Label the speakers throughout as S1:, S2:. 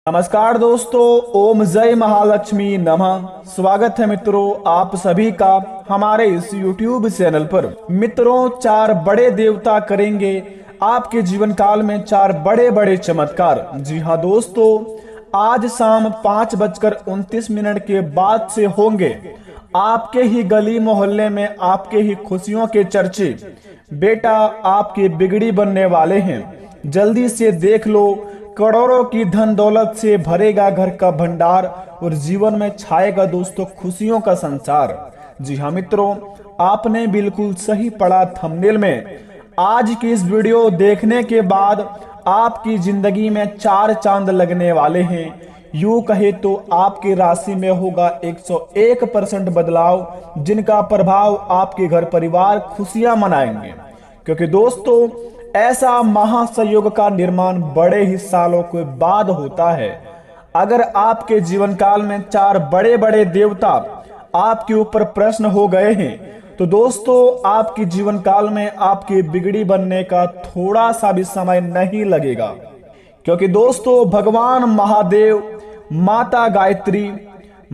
S1: नमस्कार दोस्तों, ओम जय महालक्ष्मी नमः। स्वागत है मित्रों आप सभी का हमारे इस YouTube चैनल पर। मित्रों, चार बड़े देवता करेंगे आपके जीवन काल में चार बड़े बड़े चमत्कार। जी हाँ दोस्तों, आज शाम 5:29 के बाद से होंगे आपके ही गली मोहल्ले में आपके ही खुशियों के चर्चे। बेटा आपके बिगड़ी बनने वाले हैं, जल्दी से देख लो। करोड़ों की धन दौलत से भरेगा घर का भंडार और जीवन में छाएगा दोस्तों खुशियों का संसार। जी हाँ मित्रों, आपने बिल्कुल सही पढ़ा थंबनेल में। आज की इस वीडियो देखने के बाद आपकी जिंदगी में चार चांद लगने वाले हैं। यूं कहे तो आपकी राशि में होगा 101% बदलाव, जिनका प्रभाव आपके घर परिवार खुशियां मनाएंगे। क्योंकि दोस्तों ऐसा महासंयोग का निर्माण बड़े ही सालों के बाद होता है। अगर आपके जीवन काल में चार बड़े बड़े देवता आपके ऊपर प्रश्न हो गए हैं तो दोस्तों आपके जीवन काल में आपकी बिगड़ी बनने का थोड़ा सा भी समय नहीं लगेगा। क्योंकि दोस्तों भगवान महादेव, माता गायत्री,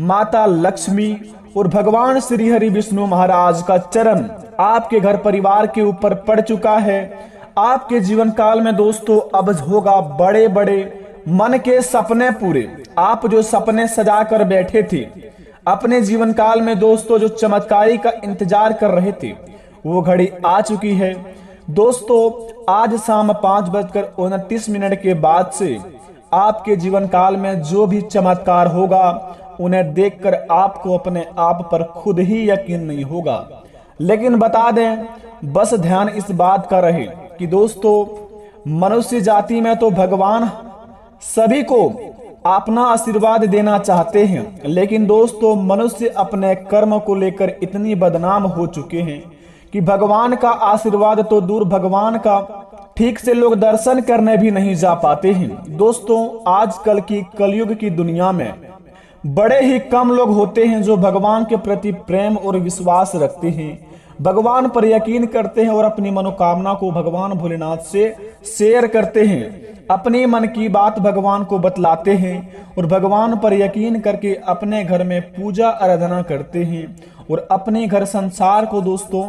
S1: माता लक्ष्मी और भगवान श्री हरि विष्णु महाराज का चरण आपके घर परिवार के ऊपर पड़ चुका है। आपके जीवन काल में दोस्तों अब होगा बड़े बड़े मन के सपने पूरे। आप जो सपने सजा कर बैठे थे अपने जीवन काल में दोस्तों, जो चमत्कारी का इंतजार कर रहे थे, वो घड़ी आ चुकी है। दोस्तों आज शाम 5:29 के बाद से आपके जीवन काल में जो भी चमत्कार होगा उन्हें देखकर आपको अपने आप पर खुद ही यकीन नहीं होगा। लेकिन बता दें, बस ध्यान इस बात का रहे कि दोस्तों मनुष्य जाति में तो भगवान सभी को अपना आशीर्वाद देना चाहते हैं, लेकिन दोस्तों मनुष्य अपने कर्म को लेकर इतनी बदनाम हो चुके हैं कि भगवान का आशीर्वाद तो दूर, भगवान का ठीक से लोग दर्शन करने भी नहीं जा पाते हैं। दोस्तों आजकल की कलयुग की दुनिया में बड़े ही कम लोग होते हैं जो भगवान के प्रति प्रेम और विश्वास रखते हैं, भगवान पर यकीन करते हैं और अपनी मनोकामना को भगवान भोलेनाथ से शेयर करते हैं, अपनी मन की बात भगवान को बतलाते हैं और भगवान पर यकीन करके अपने घर में पूजा आराधना करते हैं और अपने घर संसार को दोस्तों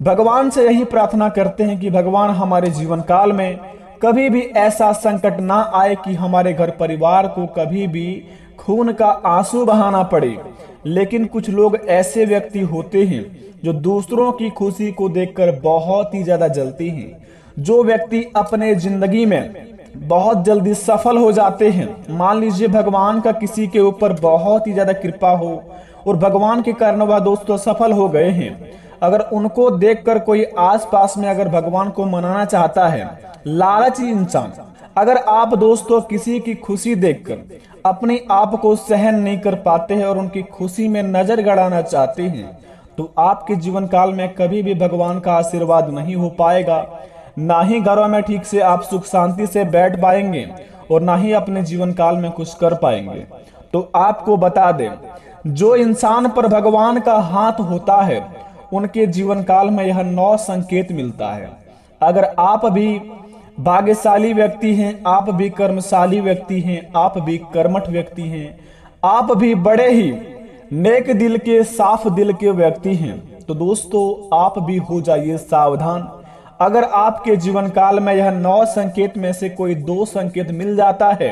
S1: भगवान से यही प्रार्थना करते हैं कि भगवान हमारे जीवन काल में कभी भी ऐसा संकट ना आए कि हमारे घर परिवार को कभी भी खून का आंसू बहाना पड़े। लेकिन कुछ लोग ऐसे व्यक्ति होते हैं जो दूसरों की खुशी को देखकर बहुत ही ज्यादा जलते हैं। जो व्यक्ति अपने जिंदगी में बहुत जल्दी सफल हो जाते हैं, मान लीजिए भगवान का किसी के ऊपर बहुत ही ज्यादा कृपा हो और भगवान के कारण वह दोस्तों सफल हो गए हैं, अगर उनको देखकर कोई आसपास में अगर भगवान को मनाना चाहता है, लालची इंसान, अगर आप दोस्तों किसी की खुशी देखकर अपने आप को सहन नहीं कर पाते हैं और उनकी खुशी में नजर गड़ाना चाहते हैं तो आपके जीवन काल में कभी भी भगवान का आशीर्वाद नहीं हो पाएगा। ना ही घरों में ठीक से आप सुख शांति से बैठ पाएंगे और ना ही अपने जीवन काल में कुछ कर पाएंगे। तो आपको बता दें, जो इंसान पर भगवान का हाथ होता है उनके जीवन काल में यह 9 संकेत मिलता है। अगर आप भी भाग्यशाली व्यक्ति हैं, आप भी कर्मशाली व्यक्ति हैं, आप भी कर्मठ व्यक्ति हैं, आप भी बड़े ही नेक दिल के साफ दिल के व्यक्ति हैं, तो दोस्तों आप भी हो जाइए सावधान। अगर आपके जीवन काल में यह 9 संकेत में से कोई 2 संकेत मिल जाता है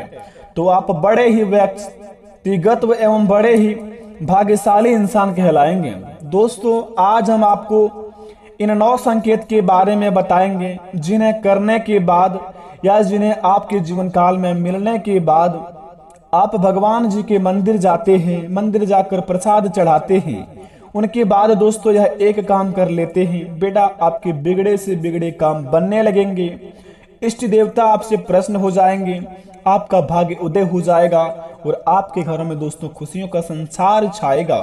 S1: तो आप बड़े ही व्यक्तिगत एवं बड़े ही भाग्यशाली इंसान कहलाएंगे। दोस्तों आज हम आपको इन 9 संकेत के बारे में बताएंगे जिन्हें करने के बाद या जिन्हें आपके जीवन काल में मिलने के बाद आप भगवान जी के मंदिर जाते हैं, मंदिर जाकर प्रसाद चढ़ाते हैं, उनके बाद दोस्तों यह एक काम कर लेते हैं, बेटा आपके बिगड़े से बिगड़े काम बनने लगेंगे, इष्ट देवता आपसे प्रसन्न हो जाएंगे, आपका भाग्य उदय हो जाएगा और आपके घरों में दोस्तों खुशियों का संसार छाएगा।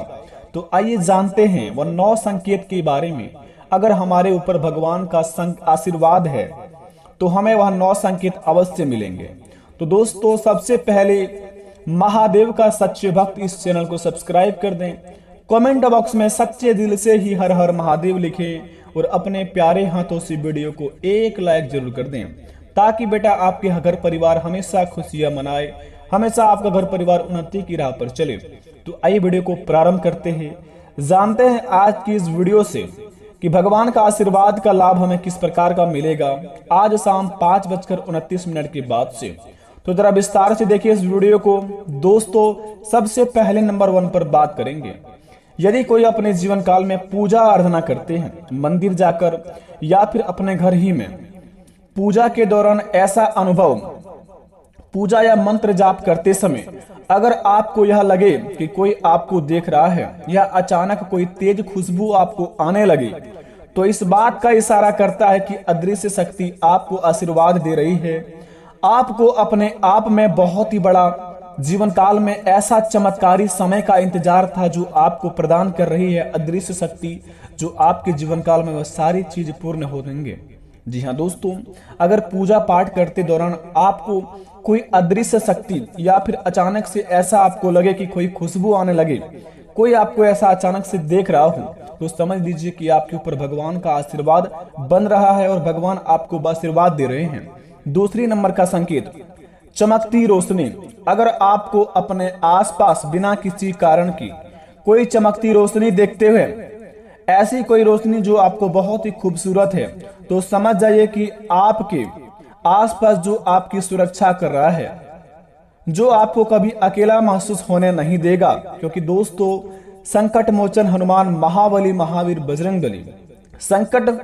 S1: तो आइए जानते हैं वह 9 संकेत के बारे में। अगर हमारे ऊपर भगवान का आशीर्वाद है तो हमें वह 9 संकेत अवश्य मिलेंगे। तो दोस्तों सबसे पहले महादेव का सच्चे भक्त इस चैनल को सब्सक्राइब कर दें, कमेंट बॉक्स में सच्चे दिल से ही हर हर महादेव लिखें और अपने प्यारे हाथों से वीडियो को एक लाइक जरूर कर दें ताकि बेटा आपके घर परिवार हमेशा खुशियां मनाए, हमेशा आपका घर परिवार उन्नति की राह पर चले। तो आइए वीडियो को प्रारंभ करते हैं, जानते हैं आज की इस वीडियो से कि भगवान का आशीर्वाद का लाभ हमें किस प्रकार का मिलेगा आज शाम 5:29 के बाद से। तो जरा विस्तार से देखिए इस वीडियो को। दोस्तों, सबसे पहले नंबर 1 पर बात करेंगे। यदि कोई अपने जीवन काल में पूजा आराधना करते हैं, मंदिर जाकर या फिर अपने घर ही में पूजा के दौरान ऐसा अनुभव, पूजा या मंत्र जाप करते समय अगर आपको यह लगे कि कोई आपको देख रहा है या अचानक कोई तेज खुशबू आपको आने लगे, तो इस बात का इशारा करता है कि अदृश्य शक्ति आपको आशीर्वाद दे रही है। आपको अपने आप में बहुत ही बड़ा जीवन काल में ऐसा चमत्कारी समय का इंतजार था जो आपको प्रदान कर रही है अदृश्य शक्ति, जो आपके जीवन काल में वह सारी चीज पूर्ण हो देंगे। जी हाँ दोस्तों, अगर पूजा पाठ करते दौरान आपको कोई अदृश्य शक्ति या फिर अचानक से ऐसा आपको लगे कि कोई खुशबू आने लगे, कोई आपको ऐसा अचानक से देख रहा हो, तो समझ लीजिए कि आपके ऊपर भगवान का आशीर्वाद बन रहा है और भगवान आपको आशीर्वाद दे रहे हैं। दूसरी नंबर का संकेत, चमकती रोशनी। अगर आपको अपने आसपास बिना किसी कारण की कोई चमकती रोशनी देखते हुए, ऐसी कोई रोशनी जो आपको बहुत ही खूबसूरत है, तो समझ जाइए कि आपके आसपास जो आपकी सुरक्षा कर रहा है, जो आपको कभी अकेला महसूस होने नहीं देगा। क्योंकि दोस्तों, संकट मोचन हनुमान, महाबली महावीर बजरंगबली संकट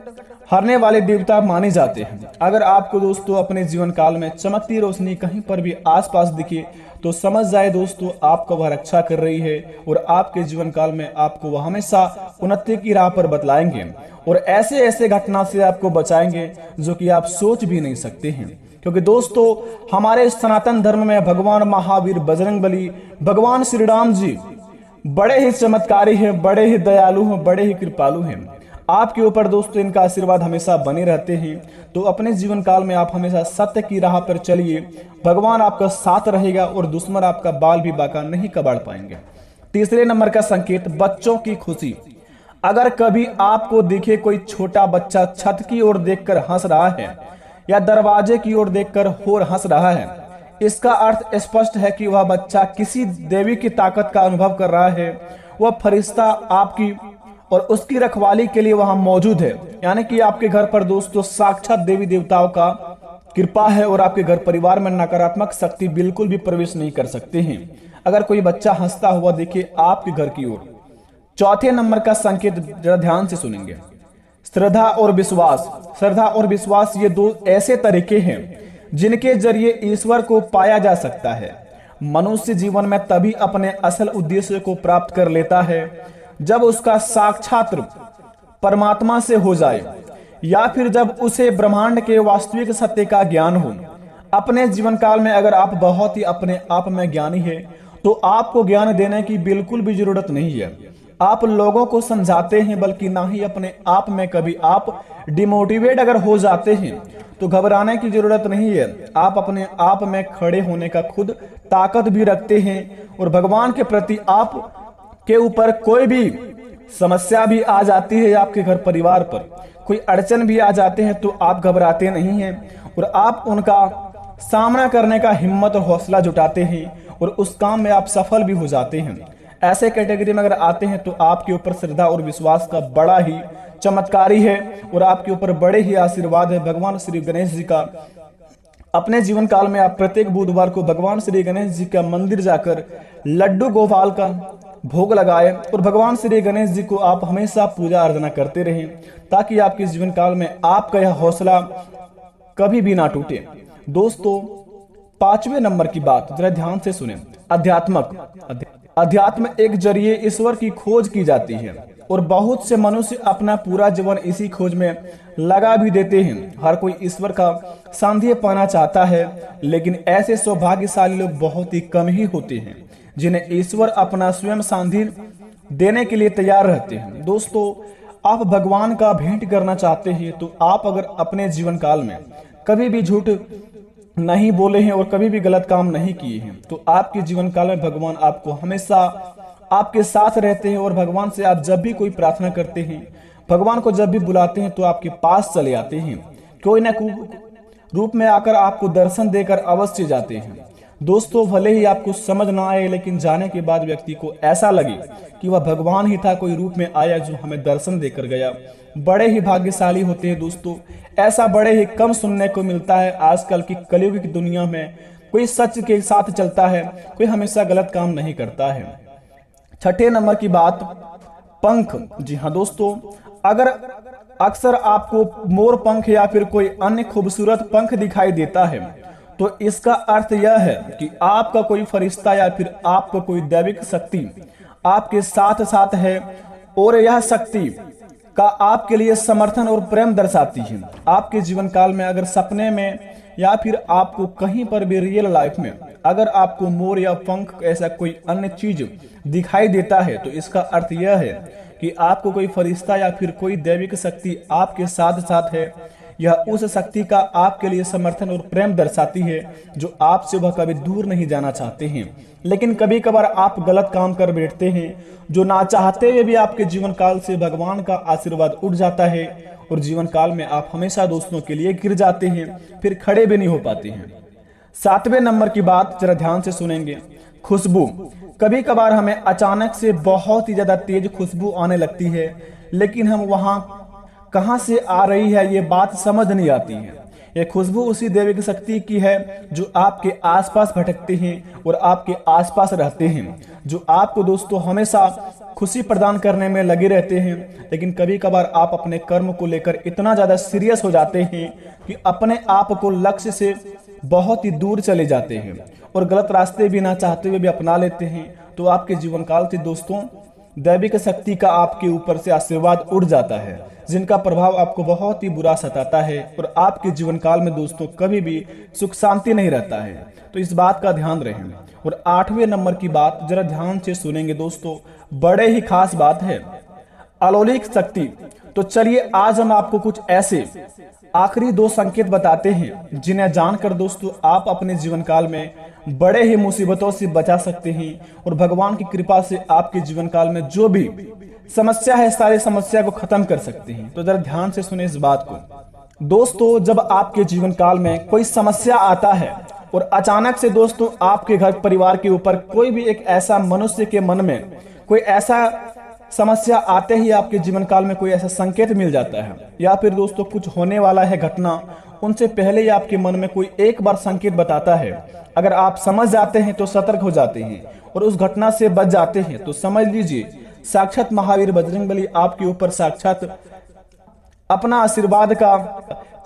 S1: हरने वाले देवता माने जाते हैं। अगर आपको दोस्तों अपने जीवन काल में चमकती रोशनी कहीं पर भी आसपास दिखे, तो समझ जाए दोस्तों आपका वह रक्षा कर रही है और आपके जीवन काल में आपको वह हमेशा उन्नति की राह पर बतलाएंगे और ऐसे ऐसे घटना से आपको बचाएंगे जो कि आप सोच भी नहीं सकते हैं। क्योंकि दोस्तों, हमारे सनातन धर्म में भगवान महावीर बजरंगबली, भगवान श्री राम जी बड़े ही चमत्कारी हैं, बड़े ही दयालु हैं, बड़े ही कृपालु हैं। आपके ऊपर दोस्तों इनका आशीर्वाद हमेशा बने रहते हैं। तो अपने जीवन काल में आप हमेशा सत्य की राह पर चलिए, भगवान आपका साथ रहेगा और दुश्मन आपका बाल भी बांका नहीं कबाड़ पाएंगे। तीसरे नंबर का संकेत, बच्चों की खुशी। अगर कभी आपको दिखे कोई छोटा बच्चा छत की ओर देखकर हंस रहा है या दरवाजे की ओर देखकर होर हंस रहा है, इसका अर्थ स्पष्ट है कि वह बच्चा किसी देवी की ताकत का अनुभव कर रहा है। वह फरिश्ता आपकी और उसकी रखवाली के लिए वहां मौजूद है। यानी कि आपके घर पर दोस्तों साक्षात देवी देवताओं का कृपा है और आपके घर परिवार में नकारात्मक शक्ति बिल्कुल भी प्रवेश नहीं कर सकते हैं अगर कोई बच्चा हंसता हुआ दिखे आपके घर की ओर। चौथे नंबर का संकेत जरा ध्यान से सुनेंगे, श्रद्धा और विश्वास। श्रद्धा और विश्वास ये दो ऐसे तरीके हैं जिनके जरिए ईश्वर को पाया जा सकता है। मनुष्य जीवन में तभी अपने असल उद्देश्य को प्राप्त कर लेता है जब उसका साक्षात परमात्मा से हो जाए या फिर जब उसे ब्रह्मांड के वास्तविक सत्य का ज्ञान हो। अपने जीवन काल में अगर आप बहुत ही अपने आप में ज्ञानी है, तो आपको ज्ञान देने की बिल्कुल भी जरूरत नहीं है। आप लोगों को समझाते हैं, बल्कि ना ही अपने आप में कभी आप डिमोटिवेट अगर हो जाते हैं तो घबराने की जरूरत नहीं है। आप अपने आप में खड़े होने का खुद ताकत भी रखते हैं और भगवान के प्रति आप के ऊपर कोई भी समस्या भी आ जाती है, आपके घर परिवार पर कोई अड़चन भी आ जाते हैं, तो आप घबराते नहीं हैं और आप उनका सामना करने का हिम्मत और हौसला जुटाते हैं और उस काम में आप सफल भी हो जाते हैं। ऐसे कैटेगरी में अगर आते हैं तो आपके ऊपर श्रद्धा और विश्वास का बड़ा ही चमत्कारी है और आपके ऊपर बड़े ही आशीर्वाद है भगवान श्री गणेश जी का। अपने जीवन काल में आप प्रत्येक बुधवार को भगवान श्री गणेश जी का मंदिर जाकर लड्डू गोपाल का भोग लगाए और भगवान श्री गणेश जी को आप हमेशा पूजा अर्चना करते रहें, ताकि आपके जीवन काल में आपका यह हौसला कभी भी ना टूटे। दोस्तों, पांचवें नंबर की बात जरा ध्यान से सुने, अध्यात्म एक जरिए ईश्वर की खोज की जाती है और बहुत से मनुष्य अपना पूरा जीवन इसी खोज में लगा भी देते हैं। हर कोई ईश्वर का सानिध्य पाना चाहता है, लेकिन ऐसे सौभाग्यशाली लोग बहुत ही कम ही होते हैं जिन्हें ईश्वर अपना स्वयं सानिध्य देने के लिए तैयार रहते हैं। दोस्तों, आप भगवान का भेंट करना चाहते हैं तो आप अगर अपने जीवन काल में कभी भी झूठ नहीं बोले हैं और कभी भी गलत काम नहीं किए हैं, तो आपके जीवन काल में भगवान आपको हमेशा आपके साथ रहते हैं और भगवान से आप जब भी कोई प्रार्थना करते हैं, भगवान को जब भी बुलाते हैं, तो आपके पास चले आते हैं। कोई ना कोई रूप में आकर आपको दर्शन देकर अवश्य जाते हैं। दोस्तों भले ही आपको समझ ना आए, लेकिन जाने के बाद व्यक्ति को ऐसा लगे कि वह भगवान ही था, कोई रूप में आया जो हमें दर्शन देकर गया। बड़े ही भाग्यशाली होते हैं दोस्तों, ऐसा बड़े ही कम सुनने को मिलता है। आजकल की कलयुग की दुनिया में कोई सच के साथ चलता है, कोई हमेशा गलत काम नहीं करता है। छठे नंबर की बात, पंख। जी हाँ दोस्तों, अगर अक्सर आपको मोर पंख या फिर कोई अन्य खूबसूरत पंख दिखाई देता है तो इसका अर्थ यह है कि आपका कोई फरिश्ता या फिर आपका कोई दैविक शक्ति आपके साथ साथ है, और यह शक्ति का आपके लिए समर्थन और प्रेम दर्शाती है। आपके जीवन काल में अगर सपने में या फिर आपको कहीं पर भी रियल लाइफ में अगर आपको मोर या पंख ऐसा कोई अन्य चीज दिखाई देता है तो इसका अर्थ यह है कि आपको कोई फरिश्ता या फिर कोई दैविक शक्ति आपके साथ साथ है। यह उस शक्ति का आपके लिए समर्थन और प्रेम दर्शाती है जो आपसे वह कभी दूर नहीं जाना चाहते हैं। लेकिन कभी कभार आप गलत काम कर बैठते हैं जो ना चाहते हुए भी आपके जीवन काल से भगवान का आशीर्वाद उठ जाता है और जीवन काल में आप हमेशा दोस्तों के लिए गिर जाते हैं, फिर खड़े भी नहीं हो पाते हैं। सातवें नंबर की बात जरा ध्यान से सुनेंगे, खुशबू। कभी कभार हमें अचानक से बहुत ही ज्यादा तेज खुशबू आने लगती है, लेकिन हम वहां कहां से आ रही है ये बात समझ नहीं आती है। ये खुशबू उसी दैविक शक्ति की है जो आपके आसपास भटकते हैं और आपके आसपास रहते हैं, जो आपको दोस्तों हमेशा खुशी प्रदान करने में लगे रहते हैं। लेकिन कभी कभार आप अपने कर्म को लेकर इतना ज्यादा सीरियस हो जाते हैं कि अपने आप को लक्ष्य से बहुत ही दूर चले जाते हैं और गलत रास्ते भी ना चाहते हुए भी अपना लेते हैं। तो आपके जीवन काल से दोस्तों दैविक शक्ति का आपके ऊपर से आशीर्वाद उड़ जाता है, जिनका प्रभाव आपको बहुत ही बुरा सताता है और आपके जीवन काल में दोस्तों कभी भी सुख शांति नहीं रहता है। तो इस बात का ध्यान रखें। और आठवें नंबर की बात जरा ध्यान से सुनेंगे दोस्तों, बड़े ही खास बात है, अलौकिक शक्ति। तो चलिए आज हम आपको कुछ ऐसे आखिरी 2 संकेत बताते हैं जिन्हें जानकर दोस्तों आप अपने जीवन काल में बड़े ही मुसीबतों से बचा सकते हैं और भगवान की कृपा से आपके जीवन काल में जो भी समस्या है सारी समस्या को खत्म कर सकते हैं। तो जरा ध्यान से सुने इस बात को दोस्तों, जब आपके जीवन काल में कोई समस्या आता है और अचानक से दोस्तों आपके घर परिवार के ऊपर कोई भी एक ऐसा मनुष्य के मन में कोई ऐसा समस्या आते ही आपके जीवन काल में कोई ऐसा संकेत मिल जाता है या फिर दोस्तों कुछ होने वाला है घटना, उनसे पहले ही आपके मन में कोई एक बार संकेत बताता है। अगर आप समझ जाते हैं तो सतर्क हो जाते हैं और उस घटना से बच जाते हैं, तो समझ लीजिए साक्षात महावीर बजरंगबली आपके ऊपर साक्षात अपना आशीर्वाद का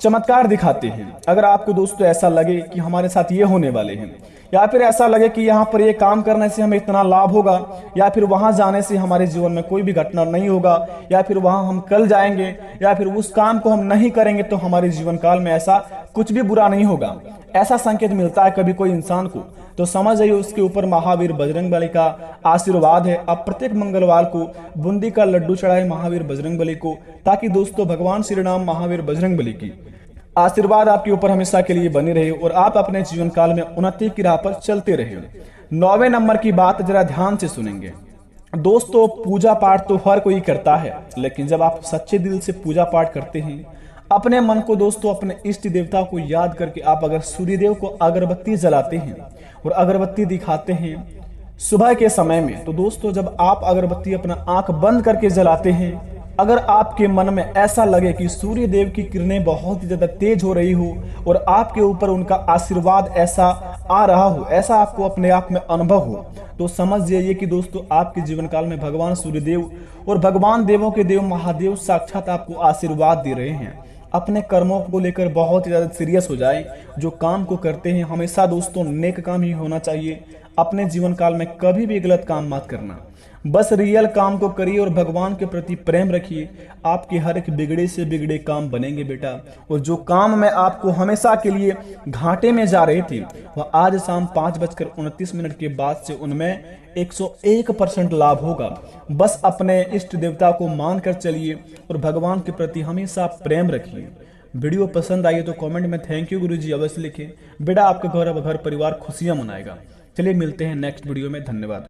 S1: चमत्कार दिखाते हैं। अगर आपको दोस्तों ऐसा लगे कि हमारे साथ ये होने वाले हैं, या फिर ऐसा लगे कि यहाँ पर ये काम करने से हमें इतना लाभ होगा, या फिर वहां जाने से हमारे जीवन में कोई भी घटना नहीं होगा, या फिर वहां हम कल जाएंगे, या फिर उस काम को हम नहीं करेंगे तो हमारे जीवन काल में ऐसा कुछ भी बुरा नहीं होगा, ऐसा संकेत मिलता है कभी कोई इंसान को, तो समझ जाइए उसके ऊपर महावीर बजरंगबली का आशीर्वाद है। आप प्रत्येक मंगलवार को बूंदी का लड्डू चढ़ाए महावीर बजरंगबली को, ताकि दोस्तों भगवान श्री राम महावीर बजरंगबली की आशीर्वाद आपके ऊपर हमेशा के लिए बनी रहे और आप अपने जीवन काल में उन्नति की राह पर चलते रहे। 9वें नंबर की बात जरा ध्यान से सुनेंगे दोस्तों, पूजा पाठ तो हर कोई करता है, लेकिन जब आप सच्चे दिल से पूजा पाठ करते हैं, अपने मन को दोस्तों अपने इष्ट देवता को याद करके आप अगर सूर्यदेव को अगरबत्ती जलाते हैं और अगरबत्ती दिखाते हैं सुबह के समय में, तो दोस्तों जब आप अगरबत्ती अपना आंख बंद करके जलाते हैं, अगर आपके मन में ऐसा लगे कि सूर्य देव की किरणें बहुत ही ज्यादा तेज हो रही हो और आपके ऊपर उनका आशीर्वाद ऐसा आ रहा हो, ऐसा आपको अपने आप में अनुभव हो, तो समझ जाइए कि दोस्तों आपके जीवन काल में भगवान सूर्यदेव और भगवान देवों के देव महादेव साक्षात आपको आशीर्वाद दे रहे हैं। अपने कर्मों को लेकर बहुत ही ज्यादा सीरियस हो जाए। जो काम को करते हैं हमेशा दोस्तों नेक काम ही होना चाहिए। अपने जीवन काल में कभी भी गलत काम मत करना, बस रियल काम को करिए और भगवान के प्रति प्रेम रखिए। आपके हर एक बिगड़े से बिगड़े काम बनेंगे बेटा, और जो काम में आपको हमेशा के लिए घाटे में जा रहे थे वह आज शाम 5:29 के बाद से उनमें 101% लाभ होगा। बस अपने इष्ट देवता को मानकर चलिए और भगवान के प्रति हमेशा प्रेम रखिए। वीडियो पसंद आई तो कमेंट में थैंक यू गुरुजी अवश्य लिखें। बेटा आपके घर परिवार खुशियां मनाएगा। चलिए मिलते हैं नेक्स्ट वीडियो में, धन्यवाद।